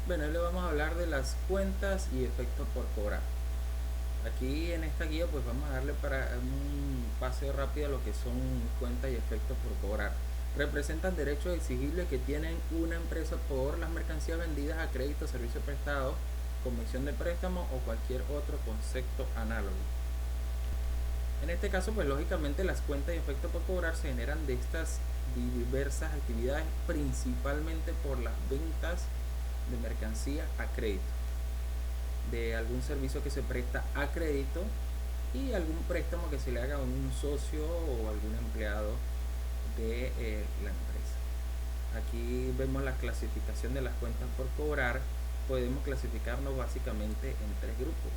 Bueno, hoy le vamos a hablar de las cuentas y efectos por cobrar. Aquí en esta guía pues vamos a darle para un paseo rápido a lo que son cuentas y efectos por cobrar. Representan derechos exigibles que tienen una empresa por las mercancías vendidas a crédito, servicio prestado, comisión de préstamo o cualquier otro concepto análogo. En este caso pues lógicamente las cuentas y efectos por cobrar se generan de estas diversas actividades principalmente por las ventas de mercancía a crédito, de algún servicio que se presta a crédito y algún préstamo que se le haga a un socio o algún empleado de la empresa. Aquí vemos la clasificación de las cuentas por cobrar. Podemos clasificarnos básicamente en tres grupos.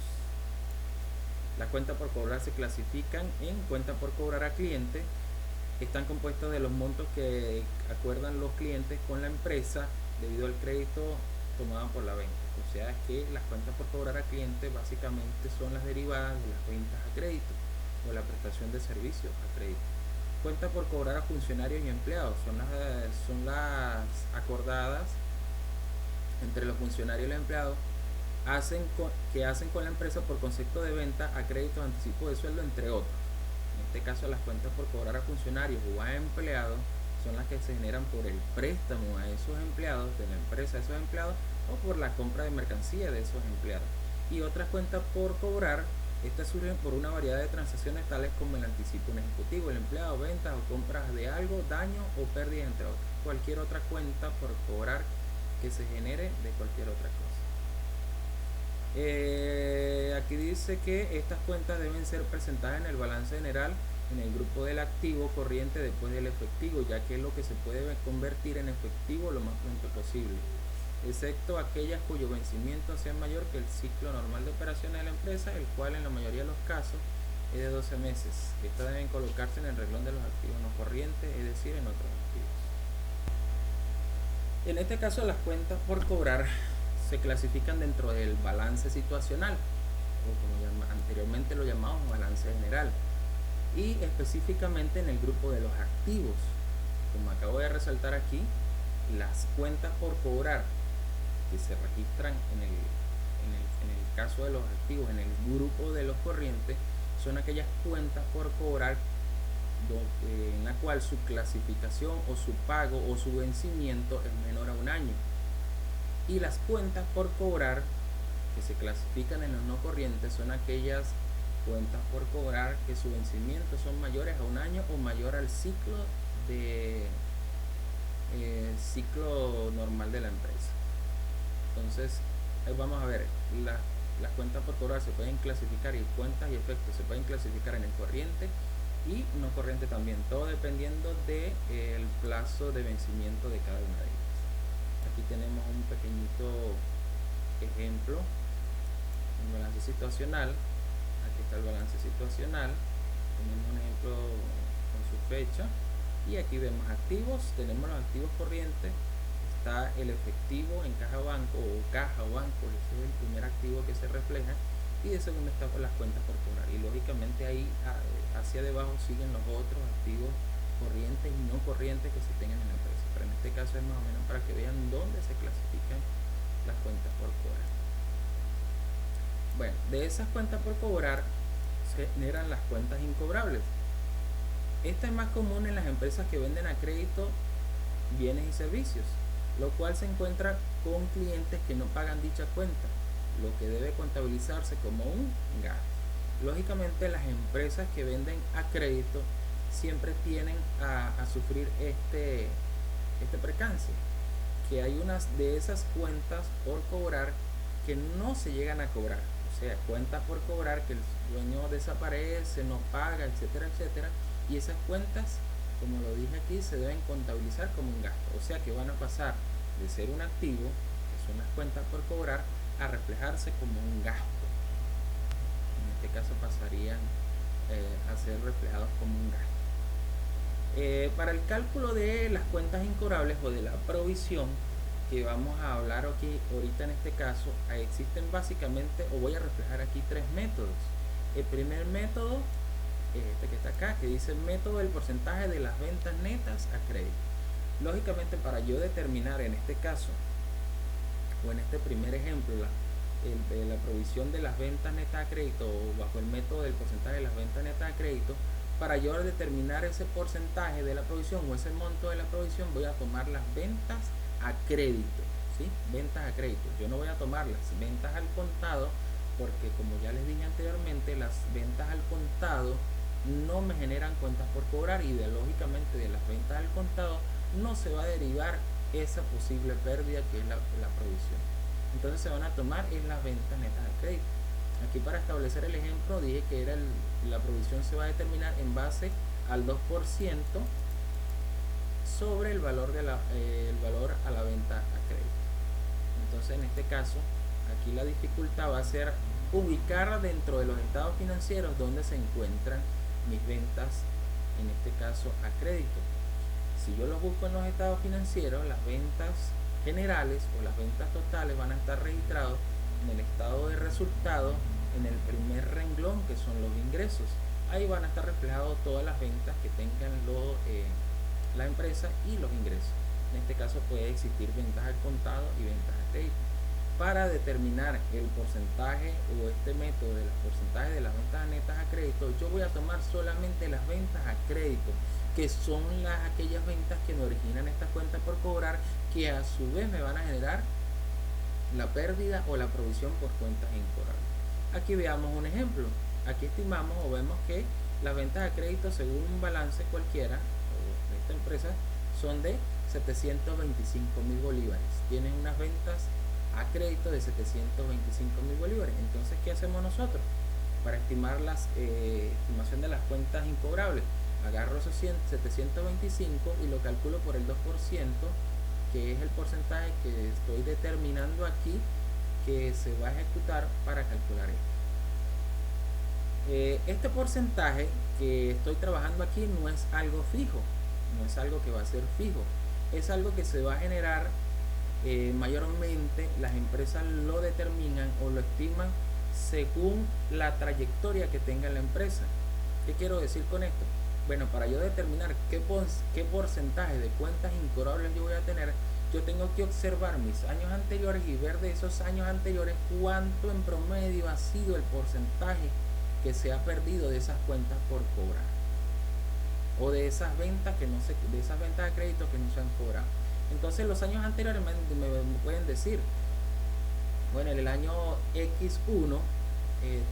Las cuentas por cobrar se clasifican en cuenta por cobrar a cliente. Están compuestas de los montos que acuerdan los clientes con la empresa debido al crédito tomado por la venta. O sea que las cuentas por cobrar a cliente básicamente son las derivadas de las ventas a crédito o la prestación de servicios a crédito. Cuentas por cobrar a funcionarios y empleados son las acordadas entre los funcionarios y los empleados que hacen con la empresa por concepto de venta a crédito, anticipo de sueldo, entre otros. En este caso, las cuentas por cobrar a funcionarios o a empleados son las que se generan por el préstamo a esos empleados de la empresa a esos empleados o por la compra de mercancía de esos empleados. Y otras cuentas por cobrar, estas surgen por una variedad de transacciones tales como el anticipo en ejecutivo, el empleado, ventas o compras de algo, daño o pérdida, entre otros. Cualquier otra cuenta por cobrar que se genere de cualquier otra cosa. Aquí dice que estas cuentas deben ser presentadas en el balance general en el grupo del activo corriente después del efectivo, ya que es lo que se puede convertir en efectivo lo más pronto posible, excepto aquellas cuyo vencimiento sea mayor que el ciclo normal de operaciones de la empresa, el cual en la mayoría de los casos es de 12 meses. Estas deben colocarse en el renglón de los activos no corrientes, es decir, en otros activos. En este caso, las cuentas por cobrar se clasifican dentro del balance situacional, o como anteriormente lo llamamos balance general, y específicamente en el grupo de los activos. Como acabo de resaltar aquí, las cuentas por cobrar que se registran en el caso de los activos, en el grupo de los corrientes, son aquellas cuentas por cobrar en la cual su clasificación o su pago o su vencimiento es menor a un año. Y las cuentas por cobrar que se clasifican en los no corrientes son aquellas cuentas por cobrar que su vencimiento son mayores a un año o mayor al ciclo normal de la empresa. Entonces, ahí vamos a ver, las cuentas por cobrar se pueden clasificar, y cuentas y efectos se pueden clasificar en el corriente y no corriente también, todo dependiendo del plazo de vencimiento de cada una de ellas. Aquí tenemos un pequeñito ejemplo, un balance situacional. Aquí está el balance situacional, tenemos un ejemplo con su fecha, y aquí vemos activos, tenemos los activos corrientes, está el efectivo en caja banco o caja o banco, ese es el primer activo que se refleja, y de segundo están las cuentas por cobrar, y lógicamente ahí hacia debajo siguen los otros activos corrientes y no corrientes que se tengan en la empresa, pero en este caso es más o menos para que vean dónde se clasifican las cuentas por cobrar. Bueno, de esas cuentas por cobrar se generan las cuentas incobrables. Esta es más común en las empresas que venden a crédito bienes y servicios, lo cual se encuentra con clientes que no pagan dicha cuenta, lo que debe contabilizarse como un gasto. Lógicamente, las empresas que venden a crédito siempre tienen a sufrir este percance, que hay unas de esas cuentas por cobrar que no se llegan a cobrar, o sea, cuentas por cobrar que el dueño desaparece, no paga, etcétera, etcétera, y esas cuentas, como lo dije aquí, se deben contabilizar como un gasto, o sea que van a pasar de ser un activo, que son las cuentas por cobrar, a reflejarse como un gasto. En este caso pasarían a ser reflejados como un gasto. Para el cálculo de las cuentas incobrables o de la provisión que vamos a hablar aquí ahorita en este caso, existen básicamente, o voy a reflejar aquí, tres métodos. El primer método, este que está acá, que dice el método del porcentaje de las ventas netas a crédito. Lógicamente, para yo determinar en este caso o en este primer ejemplo, la provisión de las ventas netas a crédito o bajo el método del porcentaje de las ventas netas a crédito, para yo determinar ese porcentaje de la provisión o ese monto de la provisión, voy a tomar las ventas a crédito, ¿sí? Ventas a crédito. Yo no voy a tomar las ventas al contado, porque como ya les dije anteriormente, las ventas al contado no me generan cuentas por cobrar, y lógicamente de las ventas al contado no se va a derivar esa posible pérdida que es la provisión. Entonces se van a tomar en las ventas netas a crédito. Aquí, para establecer el ejemplo, dije que la provisión se va a determinar en base al 2% sobre el valor a la venta a crédito. Entonces, en este caso, aquí la dificultad va a ser ubicar dentro de los estados financieros donde se encuentran mis ventas, en este caso a crédito. Si yo los busco en los estados financieros, las ventas generales o las ventas totales van a estar registrados en el estado de resultados, en el primer renglón, que son los ingresos. Ahí van a estar reflejados todas las ventas que tengan la empresa y los ingresos. En este caso puede existir ventas al contado y ventas a crédito. Para determinar el porcentaje o este método de los porcentajes de las ventas netas a crédito, yo voy a tomar solamente las ventas a crédito, que son aquellas ventas que me originan estas cuentas por cobrar, que a su vez me van a generar la pérdida o la provisión por cuentas incobrables. Aquí veamos un ejemplo. Aquí estimamos o vemos que las ventas a crédito, según un balance cualquiera de esta empresa, son de 725.000 bolívares. Tienen unas ventas a crédito de 725.000 bolívares. Entonces, ¿qué hacemos nosotros? Para estimar la estimación de las cuentas incobrables, agarro esos 725 y lo calculo por el 2%, que es el porcentaje que estoy determinando aquí que se va a ejecutar para calcular esto. Este porcentaje que estoy trabajando aquí no es algo fijo, no es algo que va a ser fijo, es algo que se va a generar. Mayormente las empresas lo determinan o lo estiman según la trayectoria que tenga la empresa. ¿Qué quiero decir con esto? Bueno, para yo determinar qué porcentaje de cuentas incobrables yo voy a tener, yo tengo que observar mis años anteriores y ver de esos años anteriores cuánto en promedio ha sido el porcentaje que se ha perdido de esas cuentas por cobrar, o de esas ventas de esas ventas de crédito que no se han cobrado. Entonces, los años anteriores me pueden decir, bueno, en el año X1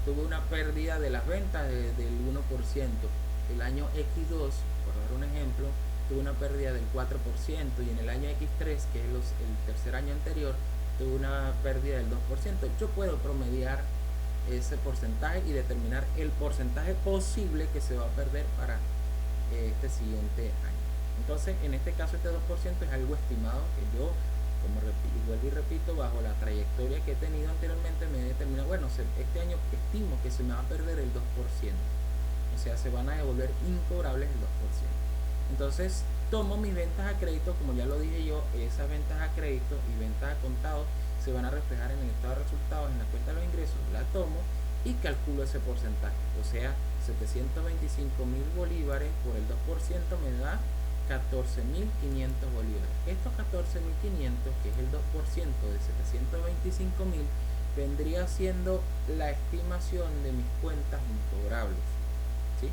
tuve una pérdida de las ventas del 1%. El año X2, por dar un ejemplo, tuve una pérdida del 4%, y en el año X3, que es el tercer año anterior, tuve una pérdida del 2%. Yo puedo promediar ese porcentaje y determinar el porcentaje posible que se va a perder para este siguiente año. Entonces, en este caso, este 2% es algo estimado que yo, como vuelvo y repito, bajo la trayectoria que he tenido anteriormente, me he determinado, bueno, este año estimo que se me va a perder el 2%. O sea, se van a devolver incobrables el 2%. Entonces, tomo mis ventas a crédito, como ya lo dije yo, esas ventas a crédito y ventas a contado se van a reflejar en el estado de resultados, en la cuenta de los ingresos, la tomo y calculo ese porcentaje. O sea, 725.000 bolívares por el 2% me da 14.500 bolívares. Estos 14.500, que es el 2% de 725.000, vendría siendo la estimación de mis cuentas incobrables, ¿sí?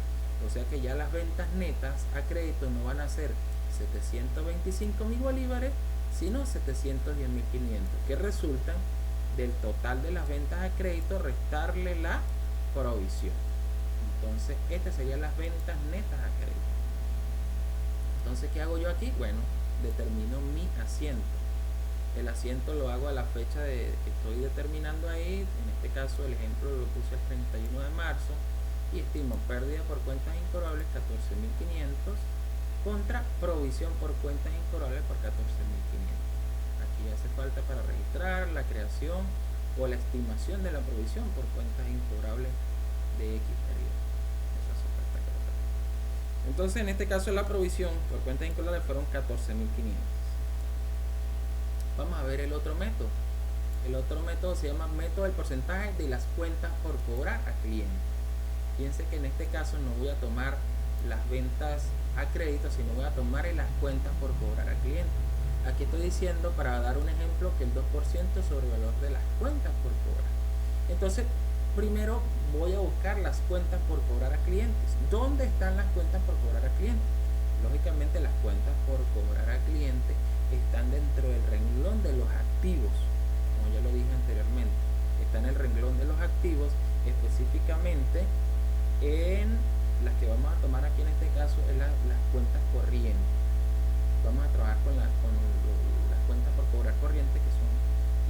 O sea que ya las ventas netas a crédito no van a ser 725.000 bolívares, sino 710.500, que resultan del total de las ventas a crédito restarle la provisión. Entonces, estas serían las ventas netas a crédito. Entonces, ¿qué hago yo aquí? Bueno, determino mi asiento. El asiento lo hago a la fecha que estoy determinando ahí. En este caso, el ejemplo lo puse el 31 de marzo y estimo pérdida por cuentas incobrables 14.500 contra provisión por cuentas incobrables por 14.500. Aquí hace falta para registrar la creación o la estimación de la provisión por cuentas incobrables de X periodo. Entonces, en este caso, la provisión por cuentas incobrables fueron 14.500. Vamos a ver el otro método. El otro método se llama método del porcentaje de las cuentas por cobrar a cliente. Fíjense que en este caso no voy a tomar las ventas a crédito, sino voy a tomar las cuentas por cobrar a cliente. aquí estoy diciendo, para dar un ejemplo, que el 2% sobre el valor de las cuentas por cobrar. Entonces, primero voy a buscar las cuentas por cobrar a clientes. ¿Dónde están las cuentas por cobrar a clientes? Lógicamente las cuentas por cobrar a cliente están dentro del renglón de los activos, como ya lo dije anteriormente. Está en el renglón de los activos, específicamente en las que vamos a tomar aquí en este caso es las cuentas corrientes. Vamos a trabajar con las cuentas por cobrar corriente, que son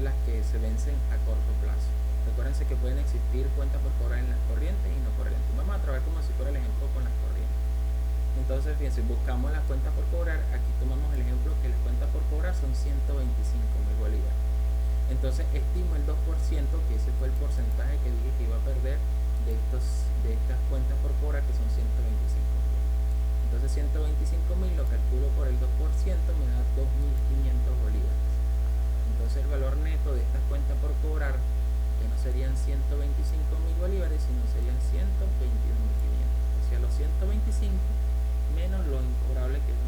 las que se vencen a corto plazo. Recuérdense que pueden existir cuentas por cobrar en las corrientes y no corrientes. Vamos a trabajar como si fuera el ejemplo con las corrientes. Entonces, fíjense, buscamos las cuentas por cobrar. Aquí tomamos el ejemplo que las cuentas por cobrar son 125.000 bolívares. Entonces, estimo el 2%, que ese fue el porcentaje que dije que iba a perder de estas cuentas por cobrar, que son 125.000. Entonces, 125.000 lo calculo por el 2%, me da 2.500 bolívares. Entonces, el valor neto de estas cuentas por cobrar, que no serían 125.000 bolívares, sino serían 121.500. O sea, los 125 menos lo incobrable, que es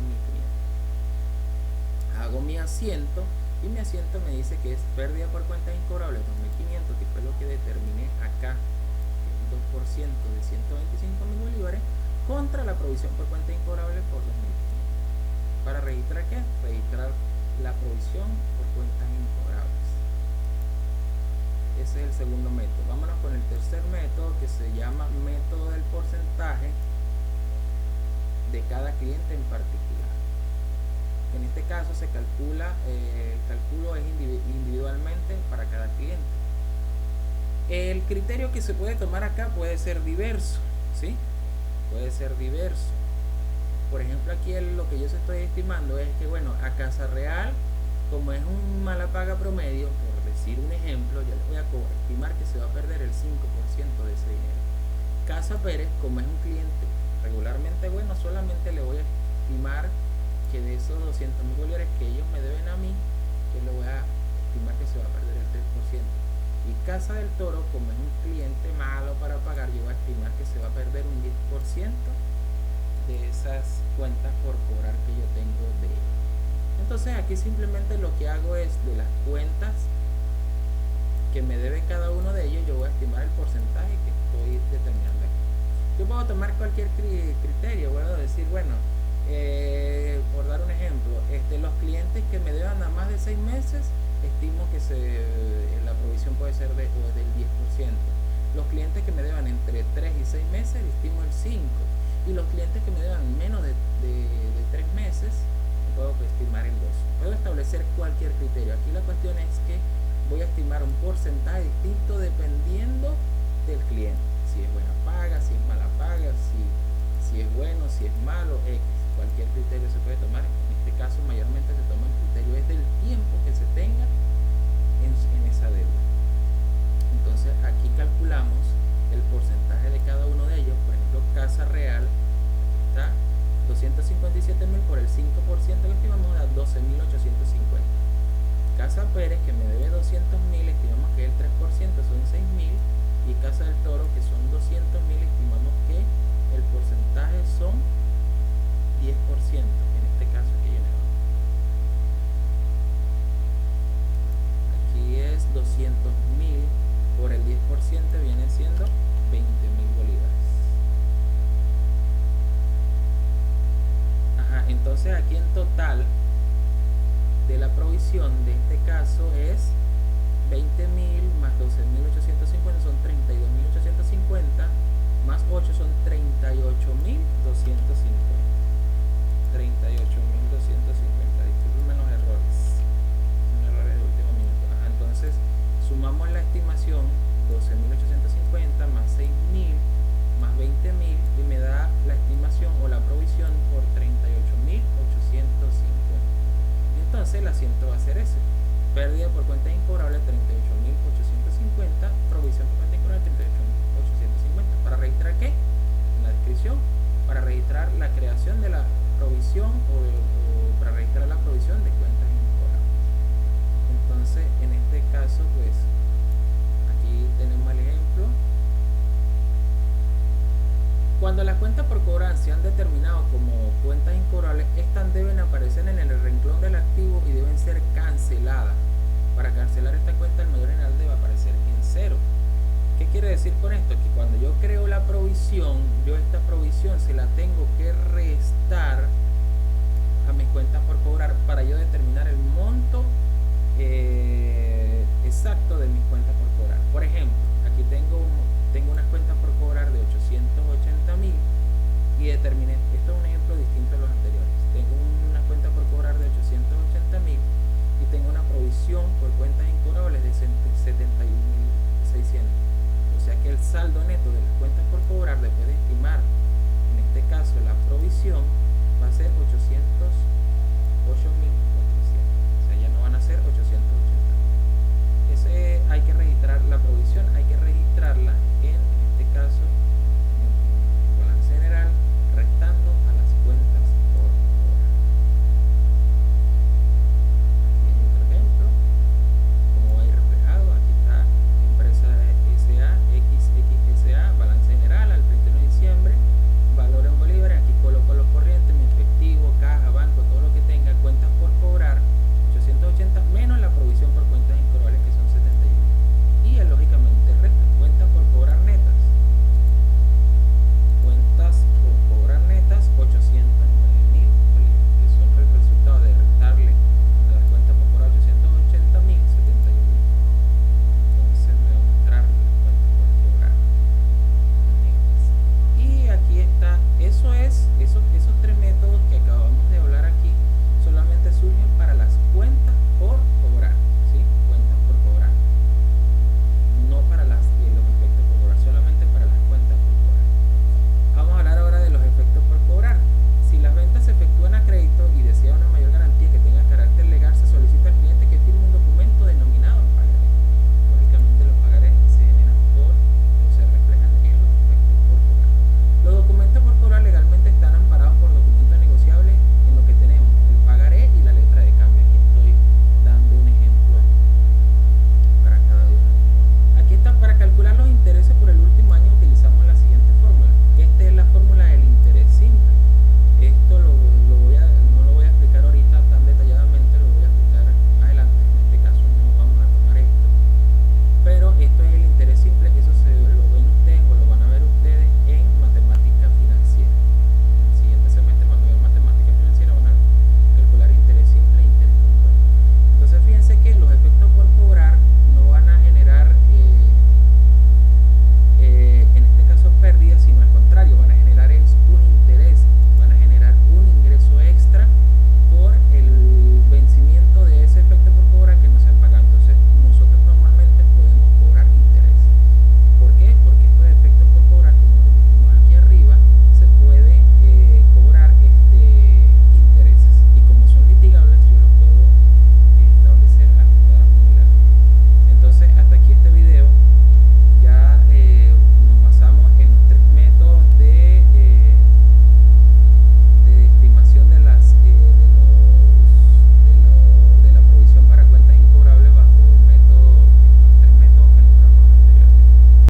2.500. Hago mi asiento y mi asiento me dice que es pérdida por cuentas incobrables 2.500, que fue lo que determiné acá, que es el 2% de 125.000 bolívares, contra la provisión por cuenta incobrable por 2.500. ¿Para registrar qué? Registrar la provisión por cuentas incobrables. Ese es el segundo método. Vámonos con el tercer método, que se llama método del porcentaje de cada cliente en particular. En este caso se calcula, el cálculo es individualmente para cada cliente. El criterio que se puede tomar acá puede ser diverso, ¿sí? Puede ser diverso. Por ejemplo, aquí lo que yo estoy estimando es que, bueno, a Casa Real, como es un mala paga promedio, por decir un ejemplo, yo les voy a estimar que se va a perder el 5% de ese dinero. Casa Pérez, como es un cliente regularmente bueno, solamente le voy a estimar que de esos 200.000 bolívares que ellos me deben a mí, que le voy a estimar que se va a perder el 3%. Y Casa del Toro, como es un cliente malo para pagar, yo voy a estimar que se va a perder un 10% de esas cuentas por cobrar que yo tengo de ellos. Entonces aquí simplemente lo que hago es, de las cuentas que me debe cada uno de ellos, yo voy a estimar el porcentaje que estoy determinando aquí. Yo puedo tomar cualquier criterio, puedo decir, bueno, por dar un ejemplo, los clientes que me deban a más de 6 meses, estimo que la provisión puede ser del 10%. Los clientes que me deban entre 3 y 6 meses, estimo el 5%. Y los clientes que me deban menos de 3 meses, puedo estimar el 2%. Puedo establecer cualquier criterio. Aquí la cuestión es que voy a estimar un porcentaje distinto dependiendo del cliente. Si es buena paga, si es mala paga, si es bueno, si es malo, cualquier criterio se puede tomar. En este caso mayormente se toma el criterio es del tiempo que se tenga en esa deuda. Entonces aquí calculamos el porcentaje de cada uno de ellos. Por ejemplo, Casa Real está 257.000 por el 5% que estimamos, da 12.850. Casa Pérez, que me debe 200.000, estimamos que el 3% son 6.000. Y Casa del Toro, que son 200.000, estimamos que el porcentaje son 10%, en este caso que yo le hago. Aquí es 200.000 por el 10%, viene siendo 20.000 bolívares. Ajá, entonces aquí en total de la provisión de este caso es 20.000 más 12.850 son 32.850, más 8 son 38.250. 38.250, disculpen los errores, son errores de último minuto. Ajá, entonces sumamos la estimación 12.850 más 6.000 más 20.000 y me da la estimación o la provisión por 38.850. Entonces el asiento va a ser ese: pérdida por cuenta incobrable 38.850, provisión por cuenta incobrable 38.850. ¿Para registrar qué? En la descripción, para registrar la creación de la provisión o para registrar la provisión de cuentas incobrables. Entonces en este caso, pues aquí tenemos el ejemplo. Cuando las cuentas por cobrar se han determinado como cuentas incobrables, estas deben aparecer en el renglón del activo y deben ser canceladas. Para cancelar esta cuenta, el mayor general debe aparecer en cero. ¿Qué quiere decir con esto? Que cuando yo creo la provisión, yo esta provisión se la tengo que restar a mis cuentas por cobrar para yo determinar el monto exacto de mis cuentas por cobrar. Por ejemplo, aquí tengo unas cuentas por cobrar de 880.000 y determiné, esto es un ejemplo distinto a los anteriores, tengo unas cuentas por cobrar de 880.000 y tengo una provisión por cuentas incobrables de 71.600. O sea que el saldo neto de las cuentas por cobrar, después de estimar, en este caso la provisión, va a ser 808.400. O sea, ya no van a ser 880.000.